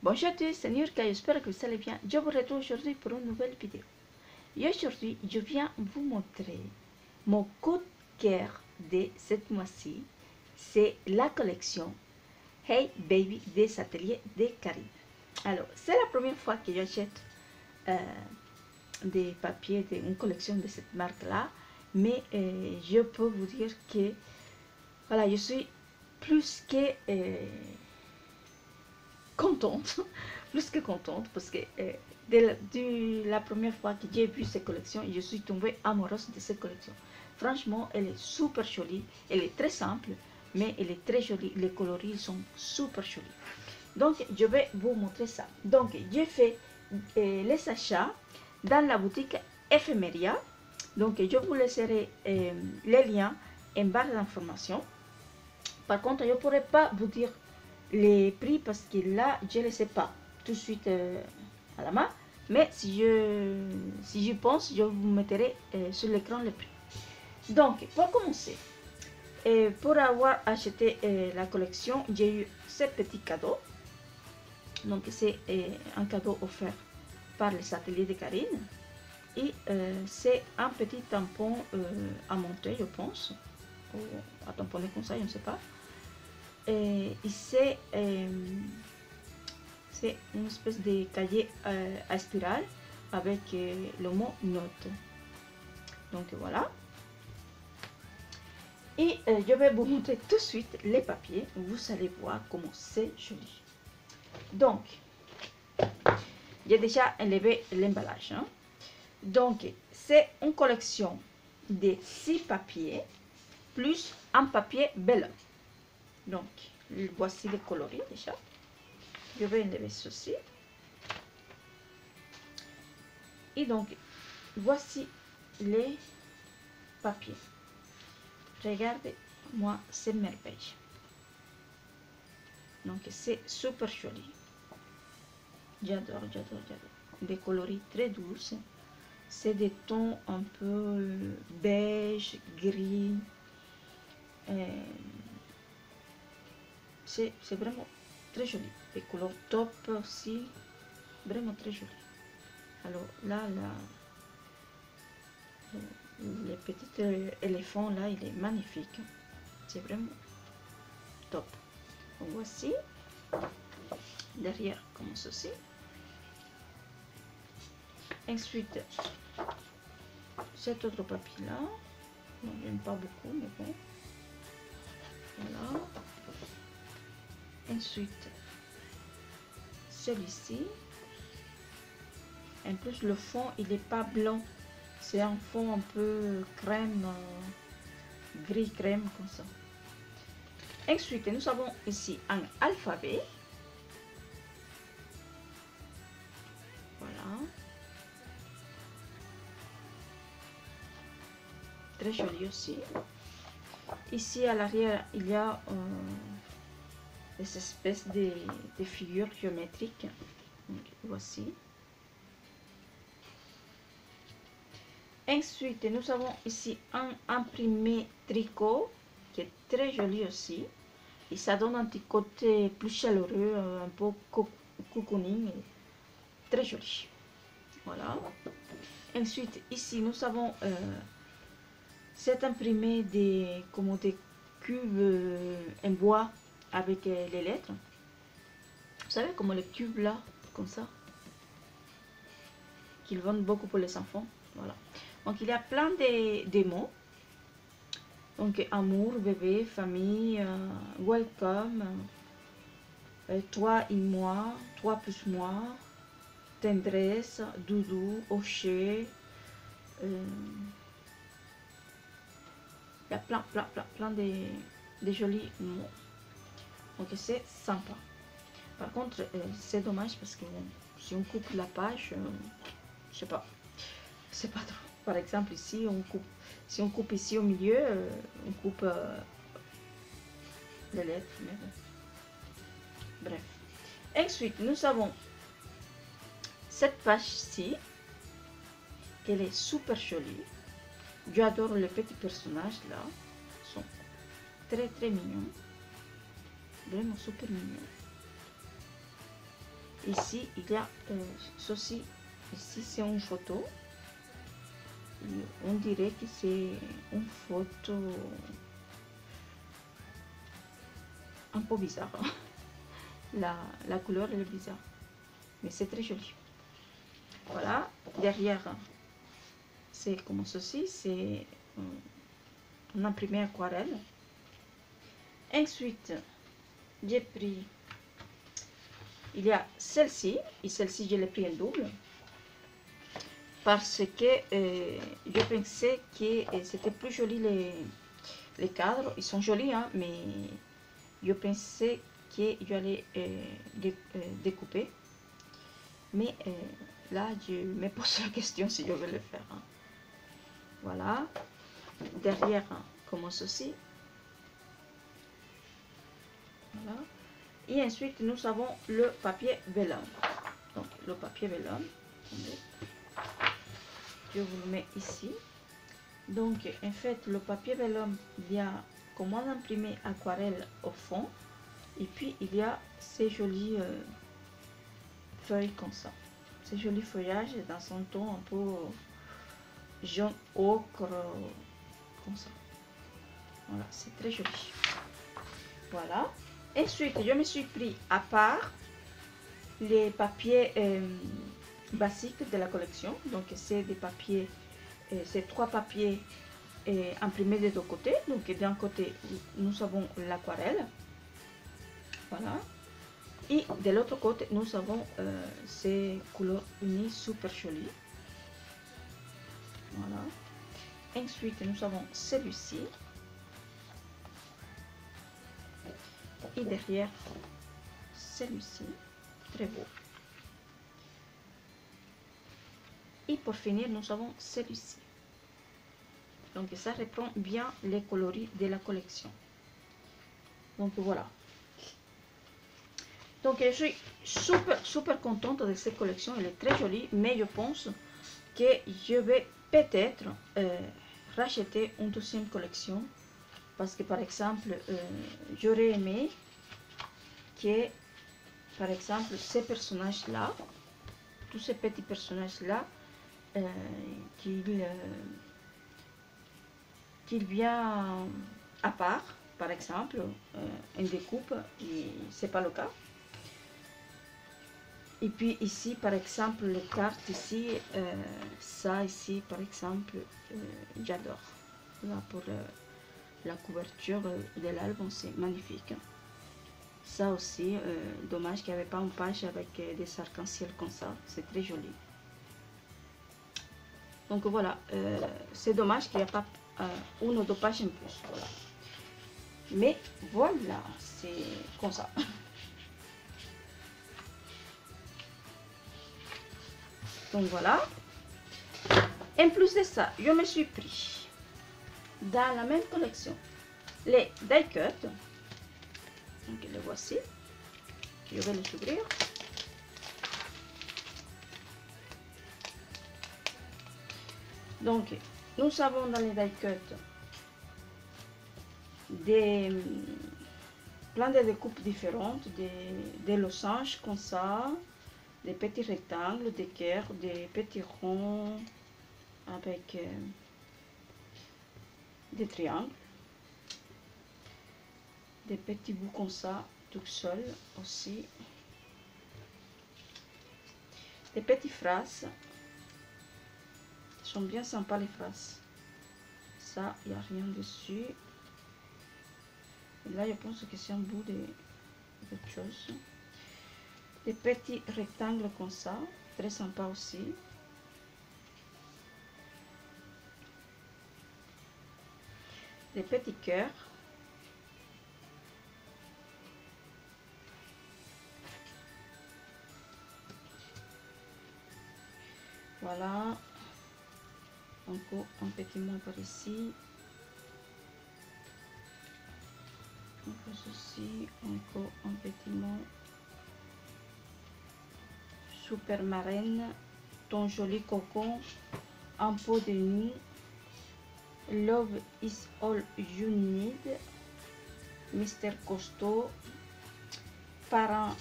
Bonjour à tous, c'est Nurka, j'espère que vous allez bien. Je vous retrouve aujourd'hui pour une nouvelle vidéo. Et aujourd'hui, je viens vous montrer mon coup de cœur de cette mois-ci. C'est la collection Hey Baby des ateliers de Karine. Alors, c'est la première fois que j'achète des papiers d'une collection de cette marque-là. Mais je peux vous dire que voilà, je suis plus que contente, plus que contente, parce que de la première fois que j'ai vu cette collection, je suis tombée amoureuse de cette collection. Franchement, elle est super jolie, elle est très simple, mais elle est très jolie, les coloris sont super jolis. Donc, je vais vous montrer ça. Donc, j'ai fait les achats dans la boutique Ephemeria. Donc, je vous laisserai les liens en barre d'informations. Par contre, je ne pourrai pas vous dire les prix parce que là, je ne les sais pas tout de suite à la main. Mais si je pense, je vous mettrai sur l'écran le prix. Donc, pour commencer, pour avoir acheté la collection, j'ai eu ce petit cadeau. Donc, c'est un cadeau offert par les ateliers de Karine. Et c'est un petit tampon à monter, je pense. Ou à tamponner comme ça, je ne sais pas. Et c'est une espèce de cahier à spirale avec le mot note. Donc voilà. Et je vais vous montrer tout de suite les papiers. Vous allez voir comment c'est joli. Donc, j'ai déjà enlevé l'emballage. Hein. Donc, c'est une collection de 6 papiers plus un papier blanc. Donc, voici les coloris déjà. Je vais enlever ceci. Et donc, voici les papiers. Regardez-moi ces merveilles. Donc, c'est super joli. J'adore, j'adore, j'adore. Des coloris très douces. C'est des tons un peu beige, gris. C'est vraiment très joli. Les couleurs top aussi. Vraiment très joli. Alors là, le petit éléphant là, il est magnifique. C'est vraiment top. Voici derrière comme ceci. Ensuite, cet autre papier là. Non, j'aime pas beaucoup, mais bon. Voilà. Ensuite, celui-ci. En plus, le fond, il n'est pas blanc. C'est un fond un peu crème, gris crème, comme ça. Ensuite, nous avons ici un alphabet. Voilà. Très joli aussi. Ici, à l'arrière, il y a des espèces de figures géométriques. Donc, voici. Ensuite, nous avons ici un imprimé tricot qui est très joli aussi. Et ça donne un petit côté plus chaleureux, un peu cocooning. Très joli. Voilà. Ensuite, ici, nous avons cet imprimé comme des cubes en bois avec les lettres. Vous savez, comme les cubes là, comme ça, qu'ils vendent beaucoup pour les enfants. Voilà. Donc, il y a plein de mots. Donc, amour, bébé, famille, welcome, toi et moi, toi plus moi, tendresse, doudou, hocher. Il y a plein de jolis mots. Donc, c'est sympa. Par contre, c'est dommage parce que si on coupe la page, je sais pas. C'est pas trop. Par exemple, ici, si on coupe ici au milieu, on coupe les lettres. Mais bon. Bref. Ensuite, nous avons cette page-ci, qu'elle est super jolie. J'adore les petits personnages là. Ils sont très très mignons. Vraiment super mignons. Ici, il y a ceci. Ici, c'est une photo. On dirait que c'est une photo un peu bizarre. La couleur elle est bizarre, mais c'est très joli. Voilà, derrière, c'est comme ceci, c'est un imprimé aquarelle. Ensuite, j'ai pris, il y a celle-ci, et celle-ci je l'ai pris en double, parce que je pensais que c'était plus joli les cadres, ils sont jolis, hein, mais je pensais que j'allais découper, mais là je me pose la question si je vais le faire, hein. Voilà, derrière comme ceci, voilà. Et ensuite nous avons le papier vélin. Donc le papier vélin, je vous le mets ici. Donc en fait le papier vélin, il y a comme un imprimé aquarelle au fond, et puis il y a ces jolies feuilles comme ça, ces jolis feuillages dans un ton un peu jaune ocre comme ça. Voilà, c'est très joli. Voilà. Ensuite, je me suis pris à part les papiers basiques de la collection. Donc, c'est des papiers, c'est 3 papiers imprimés des 2 côtés. Donc, d'un côté, nous avons l'aquarelle. Voilà. Et de l'autre côté, nous avons ces couleurs unies super jolies. Voilà. Ensuite, nous avons celui-ci. Et derrière, celui-ci. Très beau. Et pour finir, nous avons celui-ci. Donc ça reprend bien les coloris de la collection. Donc voilà. Donc je suis super contente de cette collection. Elle est très jolie, mais je pense que je vais peut-être racheter une deuxième collection. Parce que par exemple, j'aurais aimé que, par exemple, ces personnages-là, tous ces petits personnages-là, qu'il vient à part, par exemple, en découpe, et c'est pas le cas. Et puis ici, par exemple, les cartes ici, ça ici, par exemple, j'adore. Là, pour la couverture de l'album, c'est magnifique. Ça aussi, dommage qu'il n'y avait pas une page avec des arcs-en-ciel comme ça, c'est très joli. Donc voilà, c'est dommage qu'il n'y a pas une ou deux pages en plus. Voilà. Mais voilà, c'est comme ça. Donc voilà. En plus de ça, je me suis pris dans la même collection les die cut. Donc les voici. Je vais les ouvrir. Donc nous avons dans les die cut plein de découpes différentes, des losanges comme ça, des petits rectangles, des cœurs, des petits ronds avec des triangles, des petits bouts comme ça, tout seul aussi, des petites phrases. Sont bien sympas les phrases. Ça, il n'y a rien dessus. Et là, je pense que c'est un bout d'autre chose. Des petits rectangles comme ça, très sympa aussi. Des petits cœurs. Voilà. Encore un petit mot par ici. Encore ceci, encore un petit mot. Super marraine, ton joli cocon, en peau de nuit, love is all you need, Mr. Costaud, parents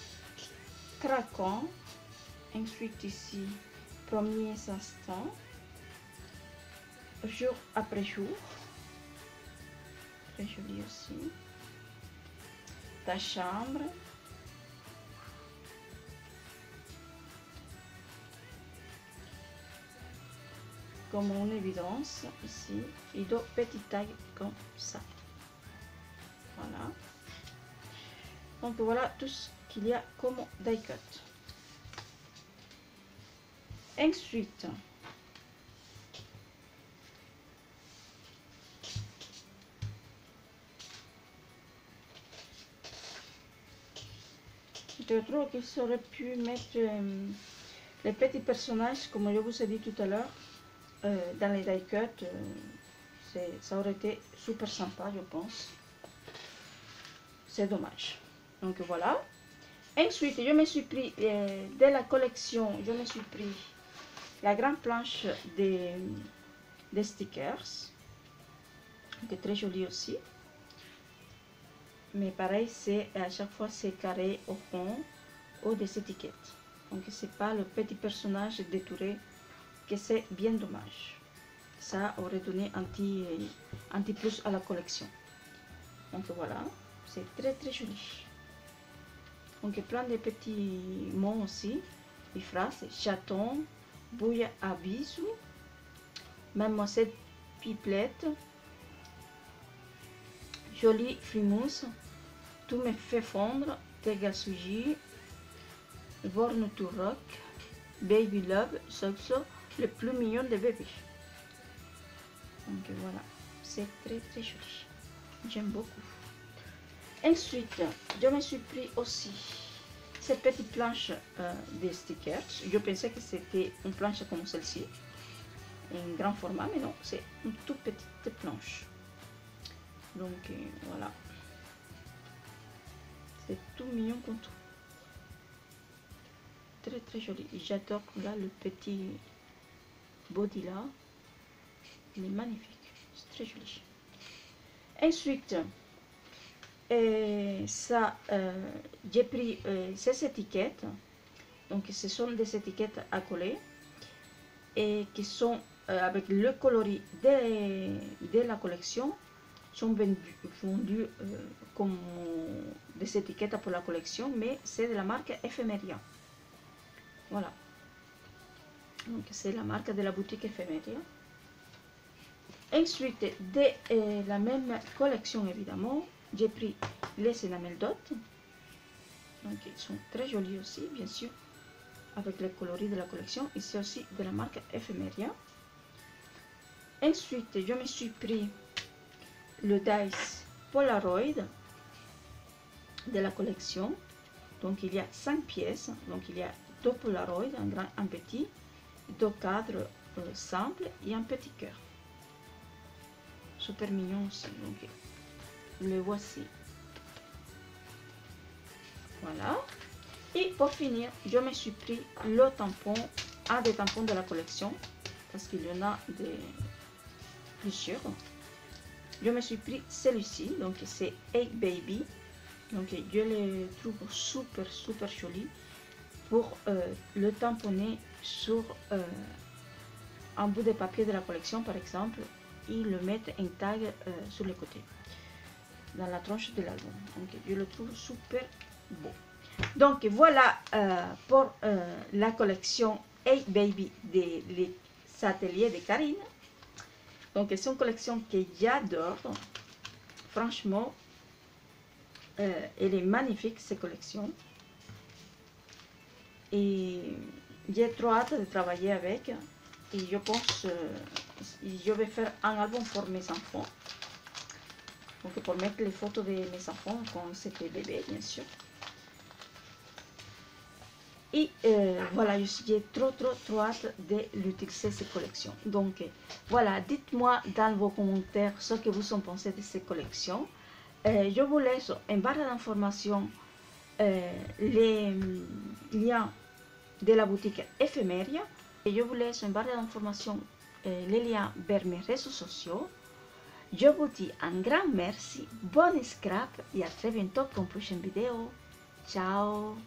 craquant. Ensuite ici, premiers instants, jour après jour. Très joli aussi. Ta chambre. Comme en évidence ici, et deux petites tailles comme ça. Voilà. Donc voilà tout ce qu'il y a comme die cut. Ensuite, je trouve qu'il aurait pu mettre les petits personnages, comme je vous ai dit tout à l'heure, dans les die cut. Ça aurait été super sympa, je pense. C'est dommage. Donc voilà. Ensuite, je me suis pris de la collection, je me suis pris la grande planche des stickers, qui est très jolie aussi. Mais pareil, c'est à chaque fois c'est carré au fond ou des étiquettes. Donc c'est pas le petit personnage détouré, que c'est bien dommage. Ça aurait donné un petit plus à la collection. Donc voilà, c'est très très joli. Donc plein de petits mots aussi, des phrases, chaton, bouille à bisous, mademoiselle pipelette, jolie frimousse, tout me fait fondre, Tegasuji, born to rock, baby love, Soxo, le plus mignon des bébés. Donc voilà, c'est très très joli, j'aime beaucoup. Ensuite, je me suis pris aussi cette petite planche des stickers. Je pensais que c'était une planche comme celle-ci, un grand format, mais non, c'est une toute petite planche. Donc voilà, c'est tout mignon comme tout. Très très joli. J'adore là le petit body là, il est magnifique, c'est très joli. Ensuite, ça, j'ai pris ces étiquettes. Donc ce sont des étiquettes à coller et qui sont avec le coloris de la collection, sont vendues comme des étiquettes pour la collection, mais c'est de la marque Ephemeria. Voilà, donc c'est la marque de la boutique Ephemeria. Ensuite, de la même collection évidemment, j'ai pris les enamel dot. Donc ils sont très jolis aussi, bien sûr, avec les coloris de la collection. Et c'est aussi de la marque Ephemeria. Ensuite, je me suis pris le dice Polaroid de la collection. Donc il y a 5 pièces. Donc il y a 2 Polaroid, un grand, un petit, 2 cadres simples et un petit cœur. Super mignon aussi. Donc le voici. Voilà. Et pour finir, je me suis pris le tampon, un des tampons de la collection, parce qu'il y en a plusieurs. Je me suis pris celui-ci, donc c'est Hey Baby. Donc je le trouve super joli pour le tamponner sur un bout de papier de la collection par exemple, et le mettre en tag sur les côtés, dans la tranche de l'album. Donc je le trouve super beau. Donc voilà pour la collection Hey Baby des ateliers de Karine. Donc c'est une collection que j'adore. Franchement, elle est magnifique cette collection. Et j'ai trop hâte de travailler avec. Et je pense je vais faire un album pour mes enfants. Donc pour mettre les photos de mes enfants quand c'était bébé, bien sûr. Et voilà, j'ai trop hâte de l'utiliser cette collection. Donc voilà, dites-moi dans vos commentaires ce que vous en pensez de cette collection. Je vous laisse en barre d'informations les liens de la boutique Ephemeria. Et je vous laisse en barre d'informations les liens vers mes réseaux sociaux. Je vous dis un grand merci, bon scrap et à très bientôt pour une prochaine vidéo. Ciao!